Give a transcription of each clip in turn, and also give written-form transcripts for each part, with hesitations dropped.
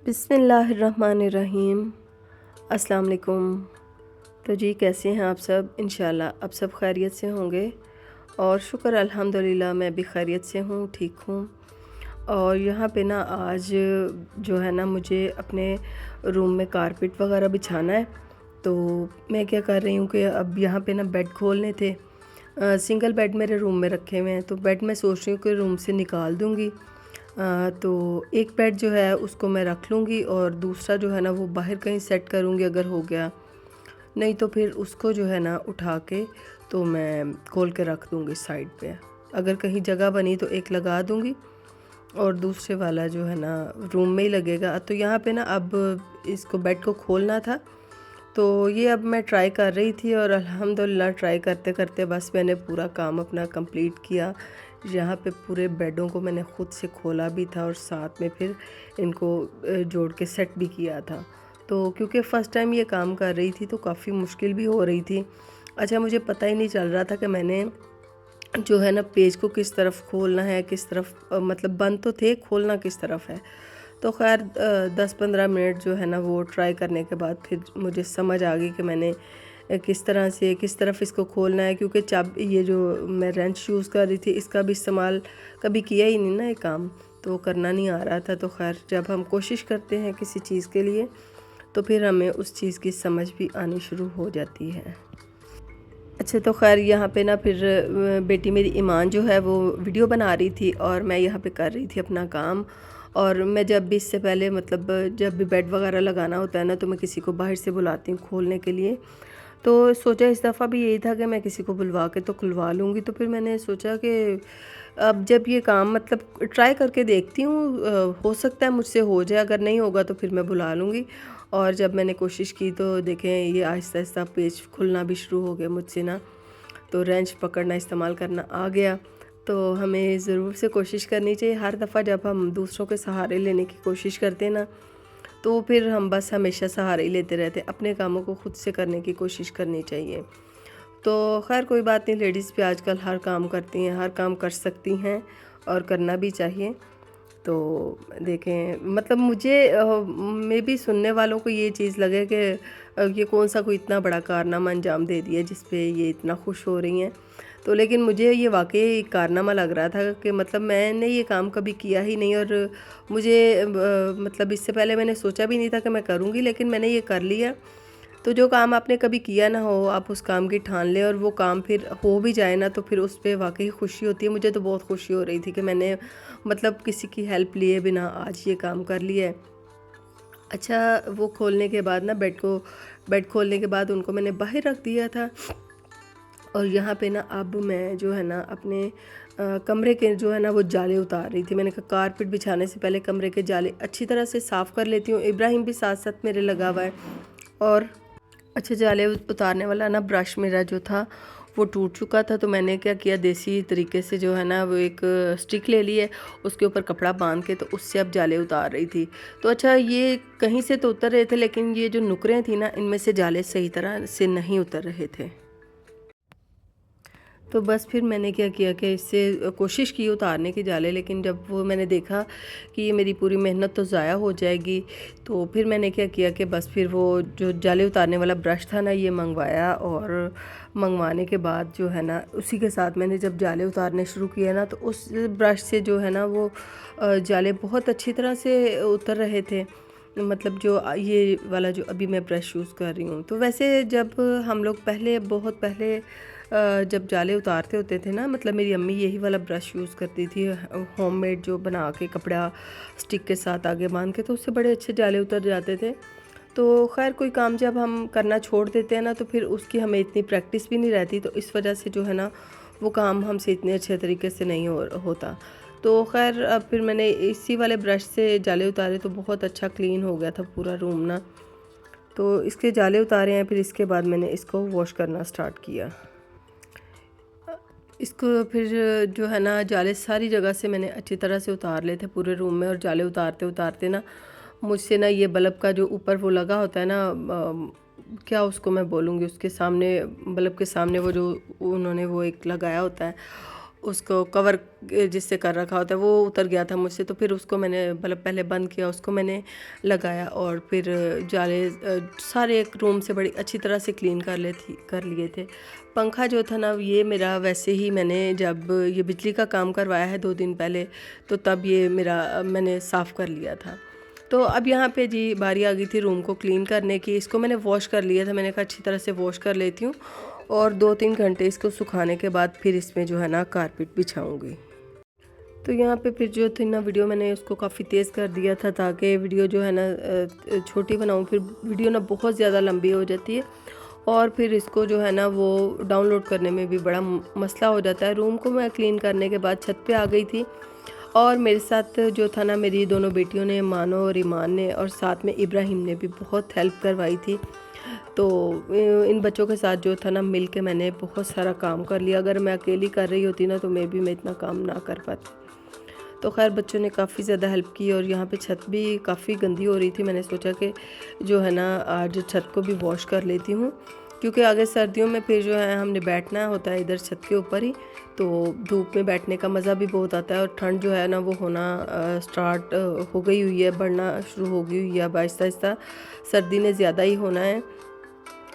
बिस्मिल्लाहिर्रहमानिर्रहीम। अस्सलाम वालेकुम। तो जी कैसे हैं आप सब? इंशाल्लाह आप सब खैरियत से होंगे और शुक्र अल्हम्दुलिल्लाह मैं भी खैरियत से हूँ, ठीक हूँ। और यहाँ पे ना आज जो है ना मुझे अपने रूम में कारपेट वगैरह बिछाना है। तो मैं क्या कर रही हूँ कि अब यहाँ पे ना बेड खोलने थे। सिंगल बेड मेरे रूम में रखे हुए हैं, तो बेड मैं सोच रही हूँ कि रूम से निकाल दूँगी। तो एक बेड जो है उसको मैं रख लूँगी और दूसरा जो है ना वो बाहर कहीं सेट करूँगी अगर हो गया, नहीं तो फिर उसको जो है ना उठा के तो मैं खोल के रख दूँगी साइड पे। अगर कहीं जगह बनी तो एक लगा दूँगी और दूसरे वाला जो है ना रूम में ही लगेगा। तो यहाँ पे ना अब इसको बेड को खोलना था, तो ये अब मैं ट्राई कर रही थी और अल्हम्दुलिल्लाह ट्राई करते करते बस मैंने पूरा काम अपना कंप्लीट किया। यहाँ पे पूरे बेडों को मैंने ख़ुद से खोला भी था और साथ में फिर इनको जोड़ के सेट भी किया था। तो क्योंकि फ़र्स्ट टाइम ये काम कर रही थी तो काफ़ी मुश्किल भी हो रही थी। अच्छा, मुझे पता ही नहीं चल रहा था कि मैंने जो है ना पेज को किस तरफ खोलना है, किस तरफ मतलब बंद तो थे, खोलना किस तरफ है। तो खैर 10-15 मिनट जो है ना वो ट्राई करने के बाद फिर मुझे समझ आ गई कि मैंने किस तरह से किस तरफ इसको खोलना है, क्योंकि ये जो मैं रेंच यूज़ कर रही थी इसका भी इस्तेमाल कभी किया ही नहीं ना ये काम, तो करना नहीं आ रहा था। तो खैर जब हम कोशिश करते हैं किसी चीज़ के लिए तो फिर हमें उस चीज़ की समझ भी आनी शुरू हो जाती है। अच्छा, तो ख़ैर यहाँ पे ना फिर बेटी मेरी ईमान जो है वो वीडियो बना रही थी और मैं यहाँ पे कर रही थी अपना काम। और मैं जब भी इससे पहले मतलब जब भी बेड वगैरह लगाना होता है ना तो मैं किसी को बाहर से बुलाती हूँ खोलने के लिए। तो सोचा इस दफ़ा भी यही था कि मैं किसी को बुलवा के तो खुलवा लूँगी। तो फिर मैंने सोचा कि अब जब ये काम मतलब ट्राई करके देखती हूँ, हो सकता है मुझसे हो जाए, अगर नहीं होगा तो फिर मैं बुला लूँगी। और जब मैंने कोशिश की तो देखें ये आहिस्ता-आहिस्ता पेच खुलना भी शुरू हो गया मुझसे ना, तो रेंच पकड़ना इस्तेमाल करना आ गया। तो हमें ज़रूर से कोशिश करनी चाहिए हर दफ़ा जब हम दूसरों के सहारे लेने की कोशिश करते हैं ना, तो फिर हम बस हमेशा सहारे ही लेते रहते हैं, अपने कामों को खुद से करने की कोशिश करनी चाहिए। तो खैर कोई बात नहीं, लेडीज़ भी आजकल हर काम करती हैं, हर काम कर सकती हैं और करना भी चाहिए। तो देखें मतलब मुझे मे बी सुनने वालों को ये चीज़ लगे कि ये कौन सा कोई इतना बड़ा कारनामा अंजाम दे दिया जिस पे ये इतना खुश हो रही हैं। तो लेकिन मुझे ये वाक़ई एक कारनामा लग रहा था कि मतलब मैंने ये काम कभी किया ही नहीं और मुझे मतलब इससे पहले मैंने सोचा भी नहीं था कि मैं करूँगी, लेकिन मैंने ये कर लिया। तो जो काम आपने कभी किया ना हो, आप उस काम की ठान लें और वो काम फिर हो भी जाए ना, तो फिर उस पे वाक़ई खुशी होती है। मुझे तो बहुत खुशी हो रही थी कि मैंने मतलब किसी की हेल्प लिए बिना आज ये काम कर लिया है। अच्छा, वो खोलने के बाद ना बेड खोलने के बाद उनको मैंने बाहर रख दिया था और यहाँ पे ना अब मैं जो है ना अपने कमरे के जो है ना वो जाले उतार रही थी। मैंने कहा कारपेट बिछाने से पहले कमरे के जाले अच्छी तरह से साफ़ कर लेती हूँ। इब्राहिम भी साथ साथ मेरे लगा हुआ है। और अच्छा, जाले उतारने वाला ना ब्रश मेरा जो था वो टूट चुका था, तो मैंने क्या किया देसी तरीके से जो है ना वो एक स्टिक ले ली है, उसके ऊपर कपड़ा बांध के तो उससे अब जाले उतार रही थी। तो अच्छा, ये कहीं से तो उतर रहे थे लेकिन ये जो नुकरें थी ना इनमें से जाले सही तरह से नहीं उतर रहे थे। तो बस फिर मैंने क्या किया कि इससे कोशिश की उतारने की जाले, लेकिन जब वो मैंने देखा कि ये मेरी पूरी मेहनत तो ज़ाया हो जाएगी, तो फिर मैंने क्या किया कि बस फिर वो जो जाले उतारने वाला ब्रश था ना ये मंगवाया और मंगवाने के बाद जो है ना उसी के साथ मैंने जब जाले उतारने शुरू किए ना तो उस ब्रश से जो है ना वो जाले बहुत अच्छी तरह से उतर रहे थे। मतलब जो ये वाला जो अभी मैं ब्रश यूज़ कर रही हूँ। तो वैसे जब हम लोग पहले बहुत पहले जब जाले उतारते होते थे ना, मतलब मेरी अम्मी यही वाला ब्रश यूज़ करती थी, होममेड जो बना के कपड़ा स्टिक के साथ आगे बांध के, तो उससे बड़े अच्छे जाले उतर जाते थे। तो खैर कोई काम जब हम करना छोड़ देते हैं ना तो फिर उसकी हमें इतनी प्रैक्टिस भी नहीं रहती, तो इस वजह से जो है ना वो काम हमसे इतने अच्छे तरीके से नहीं होता। तो खैर अब फिर मैंने इसी वाले ब्रश से जाले उतारे तो बहुत अच्छा क्लीन हो गया था पूरा रूम ना। तो इसके जाले उतारे हैं, फिर इसके बाद मैंने इसको वॉश करना स्टार्ट किया। इसको फिर जो है ना जाले सारी जगह से मैंने अच्छी तरह से उतार लिए थे पूरे रूम में। और जाले उतारते उतारते ना मुझसे ना ये बल्ब का जो ऊपर वो लगा होता है ना, क्या उसको मैं बोलूँगी, उसके सामने बल्ब के सामने वो जो उन्होंने वो एक लगाया होता है, उसको कवर जिससे कर रखा होता है वो उतर गया था मुझसे, तो फिर उसको मैंने मतलब पहले बंद किया, उसको मैंने लगाया और फिर जाले सारे एक रूम से बड़ी अच्छी तरह से क्लीन कर लिए थे। पंखा जो था ना ये मेरा वैसे ही मैंने जब ये बिजली का काम करवाया है 2 दिन पहले, तो तब ये मेरा मैंने साफ़ कर लिया था। तो अब यहाँ पे जी बारी आ गई थी रूम को क्लीन करने की। इसको मैंने वॉश कर लिया था, मैंने कहा अच्छी तरह से वॉश कर लेती हूँ और 2-3 घंटे इसको सुखाने के बाद फिर इसमें जो है ना कारपेट बिछाऊँगी। तो यहाँ पे फिर जो थी ना वीडियो मैंने उसको काफ़ी तेज़ कर दिया था ताकि वीडियो जो है ना छोटी बनाऊँ, फिर वीडियो ना बहुत ज़्यादा लंबी हो जाती है और फिर इसको जो है ना वो डाउनलोड करने में भी बड़ा मसला हो जाता है। रूम को मैं क्लीन करने के बाद छत पे आ गई थी और मेरे साथ जो था ना मेरी दोनों बेटियों ने, मानो और ईमान ने, और साथ में इब्राहिम ने भी बहुत हेल्प करवाई थी। तो इन बच्चों के साथ जो था ना मिल के मैंने बहुत सारा काम कर लिया। अगर मैं अकेली कर रही होती ना तो मैं इतना काम ना कर पाती। तो खैर बच्चों ने काफ़ी ज़्यादा हेल्प की और यहाँ पे छत भी काफ़ी गंदी हो रही थी। मैंने सोचा कि जो है ना आज छत को भी वॉश कर लेती हूँ, क्योंकि आगे सर्दियों में फिर जो है हमने बैठना होता है इधर छत के ऊपर ही, तो धूप में बैठने का मज़ा भी बहुत आता है। और ठंड जो है ना वो होना स्टार्ट हो गई हुई है, बढ़ना शुरू हो गई हुई है। अब आहिस्ता आहिस्ता सर्दी ने ज़्यादा ही होना है।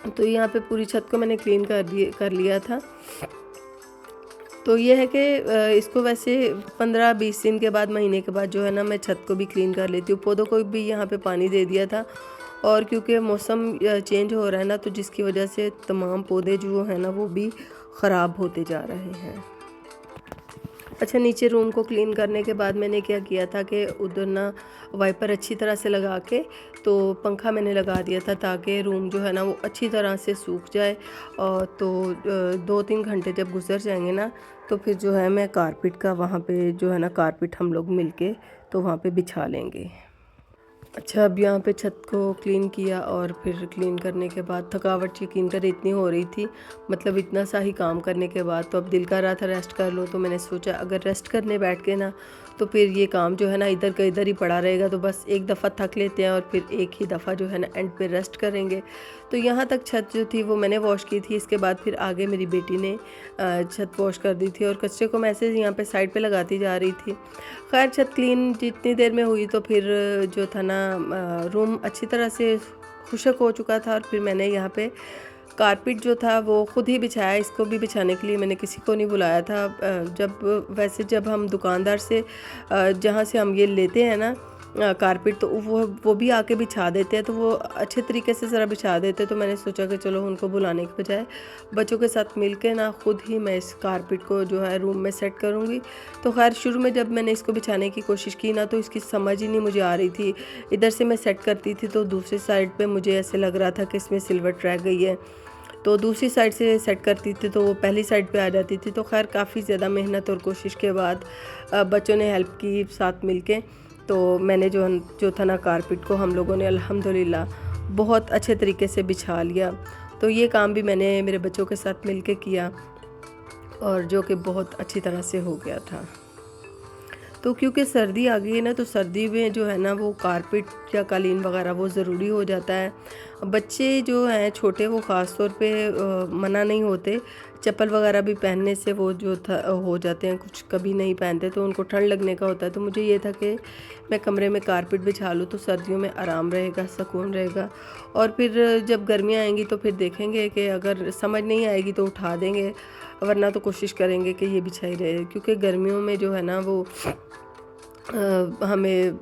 तो यहाँ पे पूरी छत को मैंने क्लीन कर लिया था। तो ये है कि इसको वैसे 15-20 दिन के बाद, महीने के बाद जो है ना मैं छत को भी क्लीन कर लेती हूँ। पौधों को भी यहाँ पे पानी दे दिया था और क्योंकि मौसम चेंज हो रहा है ना, तो जिसकी वजह से तमाम पौधे जो है ना वो भी ख़राब होते जा रहे हैं। अच्छा, नीचे रूम को क्लीन करने के बाद मैंने क्या किया था कि उधर ना वाइपर अच्छी तरह से लगा के तो पंखा मैंने लगा दिया था ताकि रूम जो है ना वो अच्छी तरह से सूख जाए। और तो 2-3 घंटे जब गुजर जाएंगे ना तो फिर जो है मैं कारपेट का वहाँ पे जो है ना कारपेट हम लोग मिलके तो वहाँ पे बिछा लेंगे। अच्छा, अब यहाँ पे छत को क्लीन किया और फिर क्लीन करने के बाद थकावट यकीन करें इतनी हो रही थी, मतलब इतना सा ही काम करने के बाद तो अब दिल कर रहा था रेस्ट कर लूँ। तो मैंने सोचा अगर रेस्ट करने बैठ के ना तो फिर ये काम जो है ना इधर का इधर ही पड़ा रहेगा, तो बस एक दफ़ा थक लेते हैं और फिर एक ही दफ़ा जो है ना एंड पे रेस्ट करेंगे। तो यहाँ तक छत जो थी वो मैंने वॉश की थी। इसके बाद फिर आगे मेरी बेटी ने छत वॉश कर दी थी और कचरे को मैं ऐसे यहाँ पे साइड पे लगाती जा रही थी। खैर छत क्लीन जितनी देर में हुई तो फिर जो था ना रूम अच्छी तरह से खुशक हो चुका था और फिर मैंने यहाँ पे कारपेट जो था वो ख़ुद ही बिछाया। इसको भी बिछाने के लिए मैंने किसी को नहीं बुलाया था। जब हम दुकानदार से जहाँ से हम ये लेते हैं ना कारपेट, तो वो भी आके बिछा देते हैं, तो वो अच्छे तरीके से ज़रा बिछा देते। तो मैंने सोचा कि चलो उनको बुलाने के बजाय बच्चों के साथ मिल के ना ख़ुद ही मैं इस कारपेट को जो है रूम में सेट करूँगी। तो खैर शुरू में जब मैंने इसको बिछाने की कोशिश की ना तो इसकी समझ ही नहीं मुझे आ रही थी। इधर से मैं सेट करती थी तो दूसरी साइड पे मुझे ऐसे लग रहा था कि इसमें सिल्वट रह गई है, तो दूसरी साइड से सेट करती थी तो वो पहली साइड पे आ जाती थी। तो खैर काफ़ी ज़्यादा मेहनत और कोशिश के बाद बच्चों ने हेल्प की साथ मिलके, तो मैंने जो था ना कारपेट को हम लोगों ने अल्हम्दुलिल्लाह बहुत अच्छे तरीके से बिछा लिया। तो ये काम भी मैंने मेरे बच्चों के साथ मिलके किया और जो कि बहुत अच्छी तरह से हो गया था। तो क्योंकि सर्दी आ गई है ना, तो सर्दी में जो है ना वो कारपेट या कालीन वगैरह वो ज़रूरी हो जाता है। बच्चे जो हैं छोटे वो ख़ास तौर पे मना नहीं होते, चप्पल वगैरह भी पहनने से वो जो था हो जाते हैं, कुछ कभी नहीं पहनते तो उनको ठंड लगने का होता है। तो मुझे ये था कि मैं कमरे में कारपेट बिछा लूँ तो सर्दियों में आराम रहेगा, सुकून रहेगा। और फिर जब गर्मियाँ आएंगी तो फिर देखेंगे कि अगर समझ नहीं आएगी तो उठा देंगे, वरना तो कोशिश करेंगे कि ये बिछाई रहे, क्योंकि गर्मियों में जो है ना वो हमें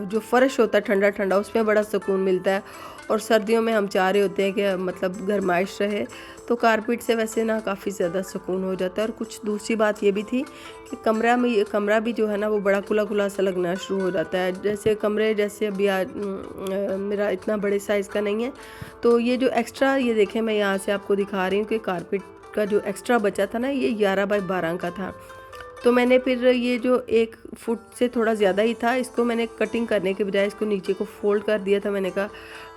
जो फ़र्श होता है ठंडा ठंडा उसमें बड़ा सुकून मिलता है। और सर्दियों में हम चाह रहे होते हैं कि मतलब गर्माइश रहे, तो कारपेट से वैसे ना काफ़ी ज़्यादा सुकून हो जाता है। और कुछ दूसरी बात ये भी थी कि कमरा भी जो है ना वो बड़ा खुला खुला सा लगना शुरू हो जाता है। जैसे अभी आज मेरा इतना बड़े साइज़ का नहीं है, तो ये जो एक्स्ट्रा, ये देखें मैं यहाँ से आपको दिखा रही हूँ कि कारपेट का जो एक्स्ट्रा बचा था ना ये 11x12 का था। तो मैंने फिर ये जो 1 फुट से थोड़ा ज़्यादा ही था, इसको मैंने कटिंग करने के बजाय इसको नीचे को फ़ोल्ड कर दिया था। मैंने कहा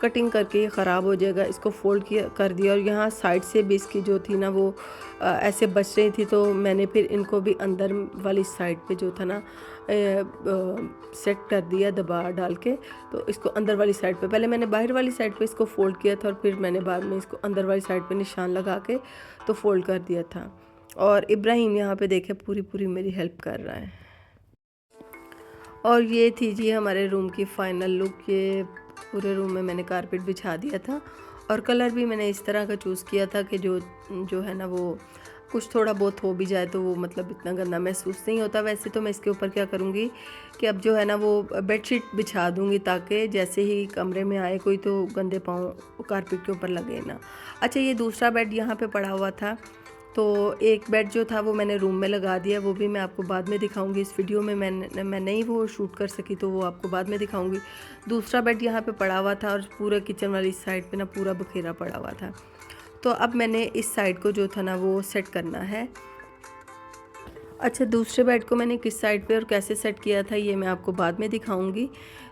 कटिंग करके ये ख़राब हो जाएगा, इसको फ़ोल्ड कर दिया। और यहाँ साइड से भी इसकी जो थी ना वो ऐसे बच रही थी, तो मैंने फिर इनको भी अंदर वाली साइड पे जो था ना सेट कर दिया दबा डाल के। तो इसको अंदर वाली साइड पे, पहले मैंने बाहर वाली साइड पे इसको फ़ोल्ड किया था और फिर मैंने बाद में इसको अंदर वाली साइड पे निशान लगा के तो फ़ोल्ड कर दिया था। और इब्राहिम यहाँ पे देखे पूरी पूरी मेरी हेल्प कर रहा है। और ये थी जी हमारे रूम की फ़ाइनल लुक। ये पूरे रूम में मैंने कारपेट बिछा दिया था और कलर भी मैंने इस तरह का चूज़ किया था कि जो जो है ना वो कुछ थोड़ा बहुत हो भी जाए तो वो मतलब इतना गंदा महसूस नहीं होता। वैसे तो मैं इसके ऊपर क्या करूँगी कि अब जो है ना वो बेडशीट बिछा दूँगी ताकि जैसे ही कमरे में आए कोई तो गंदे पाँव कारपेट के ऊपर लगे ना। अच्छा, ये दूसरा बेड यहाँ पे पड़ा हुआ था, तो एक बेड जो था वो मैंने रूम में लगा दिया, वो भी मैं आपको बाद में दिखाऊंगी। इस वीडियो में मैं नहीं वो शूट कर सकी तो वो आपको बाद में दिखाऊंगी। दूसरा बेड यहाँ पे पड़ा हुआ था और पूरा किचन वाली साइड पे ना पूरा बखेरा पड़ा हुआ था। तो अब मैंने इस साइड को जो था ना वो सेट करना है। अच्छा, दूसरे बेड को मैंने किस साइड पे और कैसे सेट किया था ये मैं आपको बाद में दिखाऊंगी।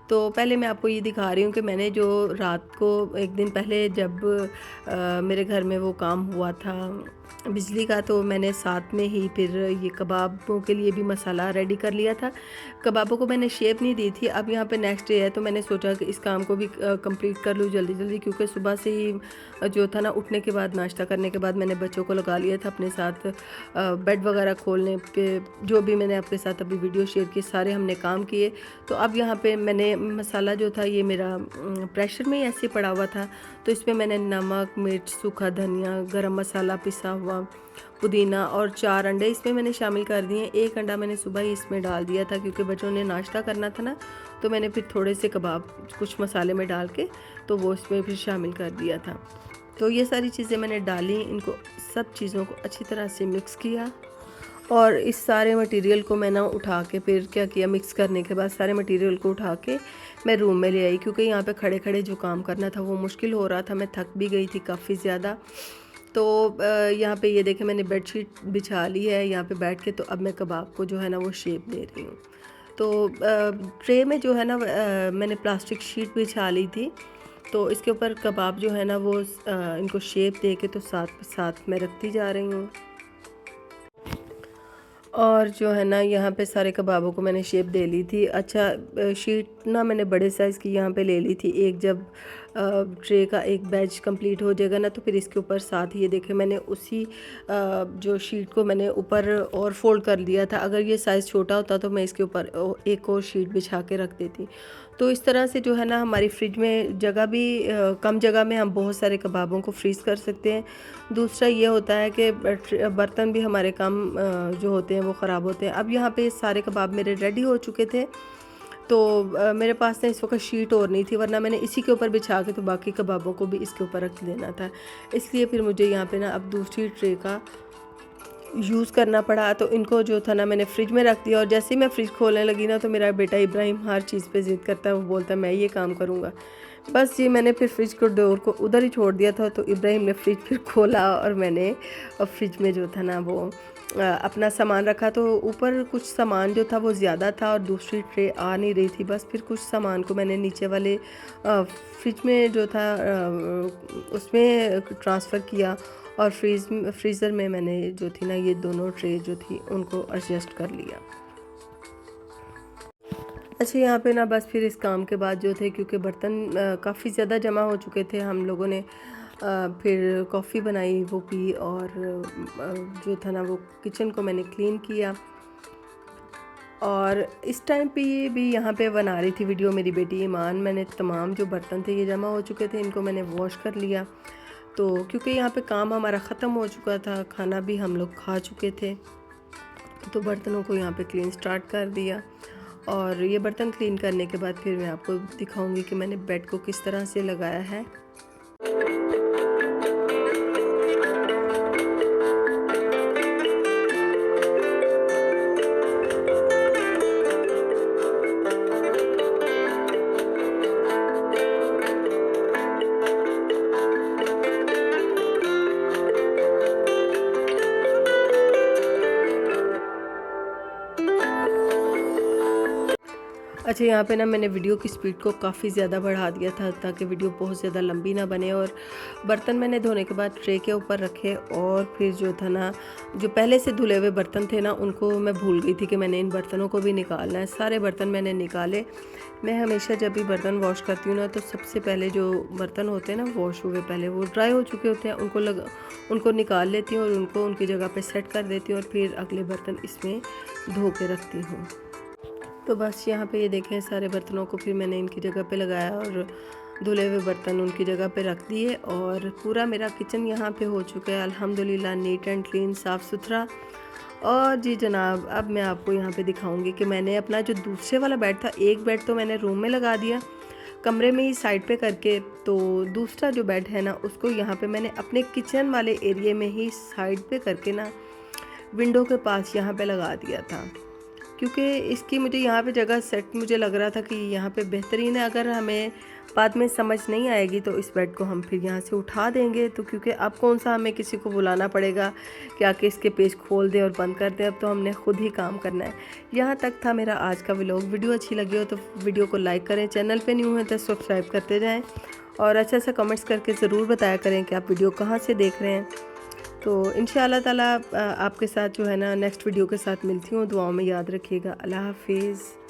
तो पहले मैं आपको ये दिखा रही हूँ कि मैंने जो रात को एक दिन पहले जब मेरे घर में वो काम हुआ था बिजली का, तो मैंने साथ में ही फिर ये कबाबों के लिए भी मसाला रेडी कर लिया था। कबाबों को मैंने शेप नहीं दी थी। अब यहाँ पे नेक्स्ट डे है तो मैंने सोचा कि इस काम को भी कंप्लीट कर लूँ जल्दी जल्दी, क्योंकि सुबह से ही जो था ना उठने के बाद नाश्ता करने के बाद मैंने बच्चों को लगा लिया था अपने साथ बेड वगैरह खोलने पे। जो भी मैंने आपके साथ अभी वीडियो शेयर की सारे हमने काम किए। तो अब यहाँ पे मैंने मसाला जो था ये मेरा प्रेशर में ही ऐसे पड़ा हुआ था, तो इसमें मैंने नमक, मिर्च, सूखा धनिया, गरम मसाला पिसा हुआ, पुदीना और 4 अंडे इसमें मैंने शामिल कर दिए। एक अंडा मैंने सुबह ही इसमें डाल दिया था क्योंकि बच्चों ने नाश्ता करना था ना, तो मैंने फिर थोड़े से कबाब कुछ मसाले में डाल के तो वो इसमें फिर शामिल कर दिया था। तो ये सारी चीज़ें मैंने डाली, इनको सब चीज़ों को अच्छी तरह से मिक्स किया और इस सारे मटेरियल को मैं ना उठा के फिर क्या किया, मिक्स करने के बाद सारे मटेरियल को उठा के मैं रूम में ले आई, क्योंकि यहाँ पे खड़े खड़े जो काम करना था वो मुश्किल हो रहा था। मैं थक भी गई थी काफ़ी ज़्यादा। तो यहाँ पे ये देखें मैंने बेडशीट बिछा ली है यहाँ पे बैठ के। तो अब मैं कबाब को जो है ना वो शेप दे रही हूँ। तो ट्रे में जो है ना मैंने प्लास्टिक शीट बिछा ली थी, तो इसके ऊपर कबाब जो है ना वो इनको शेप दे के तो साथ साथ मैं रखती जा रही हूँ। और जो है ना यहाँ पे सारे कबाबों को मैंने शेप दे ली थी। अच्छा, शीट ना मैंने बड़े साइज़ की यहाँ पे ले ली थी। एक जब ट्रे का एक बैच कंप्लीट हो जाएगा ना तो फिर इसके ऊपर साथ ये देखें मैंने उसी जो शीट को मैंने ऊपर और फोल्ड कर लिया था। अगर ये साइज़ छोटा होता तो मैं इसके ऊपर एक और शीट बिछा के रख देती। तो इस तरह से जो है ना हमारी फ्रिज में जगह भी कम जगह में हम बहुत सारे कबाबों को फ्रीज़ कर सकते हैं। दूसरा ये होता है कि बर्तन भी हमारे कम जो होते हैं वो ख़राब होते हैं। अब यहाँ पे सारे कबाब मेरे रेडी हो चुके थे, तो मेरे पास ना इस वक्त शीट और नहीं थी, वरना मैंने इसी के ऊपर बिछा के तो बाकी कबाबों को भी इसके ऊपर रख देना था। इसलिए फिर मुझे यहाँ पे ना अब दूसरी ट्रे का यूज़ करना पड़ा। तो इनको जो था ना मैंने फ्रिज में रख दिया और जैसे ही मैं फ्रिज खोलने लगी ना तो मेरा बेटा इब्राहिम हर चीज़ पे ज़िद करता है, वो बोलता है मैं ये काम करूँगा। बस ये मैंने फिर फ्रिज को डोर को उधर ही छोड़ दिया था, तो इब्राहिम ने फ्रिज फिर खोला और मैंने फ्रिज में जो था ना वो अपना सामान रखा। तो ऊपर कुछ सामान जो था वो ज़्यादा था और दूसरी ट्रे आ नहीं रही थी। बस फिर कुछ सामान को मैंने नीचे वाले फ्रिज में जो था उसमें ट्रांसफ़र किया और फ्रीज़र में मैंने जो थी ना ये दोनों ट्रे जो थी उनको एडजस्ट कर लिया। अच्छा, यहाँ पे ना बस फिर इस काम के बाद जो थे, क्योंकि बर्तन काफ़ी ज़्यादा जमा हो चुके थे, हम लोगों ने फिर कॉफ़ी बनाई वो पी और जो था ना वो किचन को मैंने क्लीन किया। और इस टाइम पे ये भी यहाँ पे बना रही थी वीडियो मेरी बेटी ईमान। मैंने तमाम जो बर्तन थे ये जमा हो चुके थे, इनको मैंने वॉश कर लिया। तो क्योंकि यहाँ पे काम हमारा ख़त्म हो चुका था, खाना भी हम लोग खा चुके थे, तो बर्तनों को यहाँ पे क्लीन स्टार्ट कर दिया। और ये बर्तन क्लीन करने के बाद फिर मैं आपको दिखाऊंगी कि मैंने बेड को किस तरह से लगाया है। अच्छा, यहाँ पे ना मैंने वीडियो की स्पीड को काफ़ी ज़्यादा बढ़ा दिया था ताकि वीडियो बहुत ज़्यादा लंबी ना बने। और बर्तन मैंने धोने के बाद ट्रे के ऊपर रखे और फिर जो था ना, जो पहले से धुले हुए बर्तन थे ना, उनको मैं भूल गई थी कि मैंने इन बर्तनों को भी निकालना है। सारे बर्तन मैंने निकाले। मैं हमेशा जब भी बर्तन वॉश करती हूँ ना, तो सबसे पहले जो बर्तन होते हैं ना वॉश हुए, पहले वो ड्राई हो चुके होते हैं, उनको निकाल लेती हूँ और उनको उनकी जगह पे सेट कर देती हूँ और फिर अगले बर्तन इसमें धो के रखती हूँ। तो बस यहाँ पे ये देखें, सारे बर्तनों को फिर मैंने इनकी जगह पे लगाया और धुले हुए बर्तन उनकी जगह पे रख दिए। और पूरा मेरा किचन यहाँ पे हो चुका है अल्हम्दुलिल्लाह, नीट एंड क्लीन, साफ़ सुथरा। और जी जनाब, अब मैं आपको यहाँ पे दिखाऊंगी कि मैंने अपना जो दूसरे वाला बेड था, एक बेड तो मैंने रूम में लगा दिया कमरे में ही साइड पे करके, तो दूसरा जो बेड है ना, उसको यहाँ पे मैंने अपने किचन वाले एरिए में ही साइड पे करके ना, विंडो के पास यहाँ पे लगा दिया था। क्योंकि इसकी मुझे यहाँ पे जगह सेट मुझे लग रहा था कि यहाँ पे बेहतरीन है। अगर हमें बाद में समझ नहीं आएगी तो इस बेड को हम फिर यहाँ से उठा देंगे। तो क्योंकि अब कौन सा हमें किसी को बुलाना पड़ेगा कि आके इसके पेज खोल दे और बंद कर दे, अब तो हमने खुद ही काम करना है। यहाँ तक था मेरा आज का व्लॉग। वीडियो अच्छी लगी हो तो वीडियो को लाइक करें, चैनल पर न्यू है तो सब्सक्राइब करते जाएँ और अच्छा सा कमेंट्स करके ज़रूर बताया करें कि आप वीडियो कहाँ से देख रहे हैं। तो इंशाअल्लाह ताला आपके साथ जो है ना नेक्स्ट वीडियो के साथ मिलती हूँ। दुआओं में याद रखिएगा। अल्लाह हाफिज़।